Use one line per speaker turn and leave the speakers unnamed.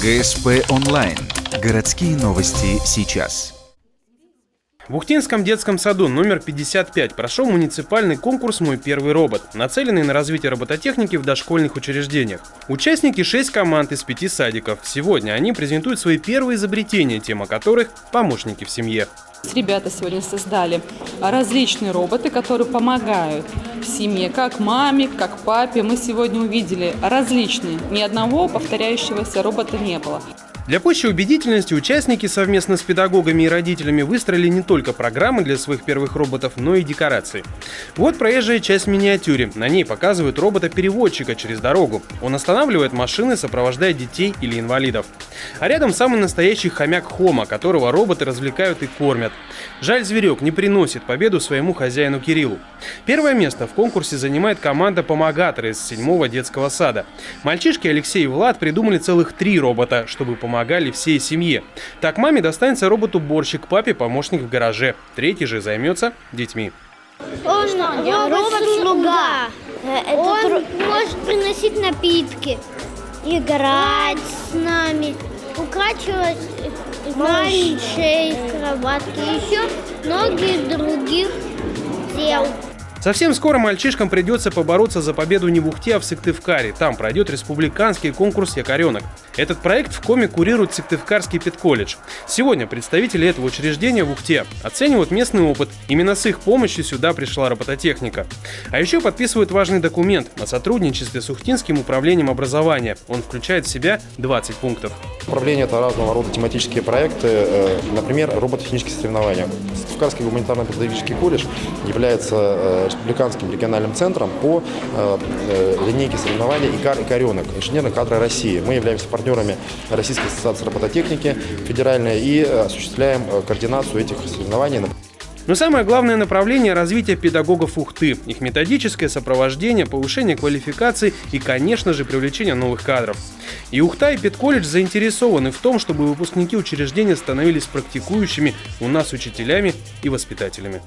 ГСП онлайн. Городские новости сейчас.
В Ухтинском детском саду номер 55 прошел муниципальный конкурс «Мой первый робот», нацеленный на развитие робототехники в дошкольных учреждениях. Участники 6 команд из 5 садиков. Сегодня они презентуют свои первые изобретения, тема которых – помощники в семье.
Ребята сегодня создали различные роботы, которые помогают в семье, как маме, как папе. Мы сегодня увидели различные, ни одного повторяющегося робота не было.
Для пущей убедительности участники совместно с педагогами и родителями выстроили не только программы для своих первых роботов, но и декорации. Вот проезжая часть в миниатюре. На ней показывают робота-переводчика через дорогу. Он останавливает машины, сопровождая детей или инвалидов. А рядом самый настоящий хомяк Хома, которого роботы развлекают и кормят. Жаль, зверек не приносит победу своему хозяину Кириллу. Первое место в конкурсе занимает команда «Помогаторы» из 7-го детского сада. Мальчишки Алексей и Влад придумали целых 3 робота, чтобы помогали всей семье. Так маме достанется робот-уборщик, папе помощник в гараже. Третий же займется детьми.
Он робот-слуга. Он может приносить напитки, играть с нами, укачивать малышей в кроватке, еще многих других дел.
Совсем скоро мальчишкам придется побороться за победу не в Ухте, а в Сыктывкаре. Там пройдет республиканский конкурс «Якоренок». Этот проект в Коме курирует Сыктывкарский педколледж. Сегодня представители этого учреждения в Ухте оценивают местный опыт. Именно с их помощью сюда пришла робототехника. А еще подписывают важный документ о сотрудничестве с Ухтинским управлением образования. Он включает в себя 20 пунктов.
Управление – это разного рода тематические проекты, например, робототехнические соревнования. Сыктывкарский гуманитарно-педагогический колледж является республиканским региональным центром по линейке соревнований «Икар» и «Якоренок» инженерных кадров России. Мы являемся партнерами Российской ассоциации робототехники федеральной и осуществляем координацию этих соревнований.
Но самое главное направление – развитие педагогов Ухты, их методическое сопровождение, повышение квалификации и, конечно же, привлечение новых кадров. И Ухта, и педколледж заинтересованы в том, чтобы выпускники учреждения становились практикующими у нас учителями и воспитателями.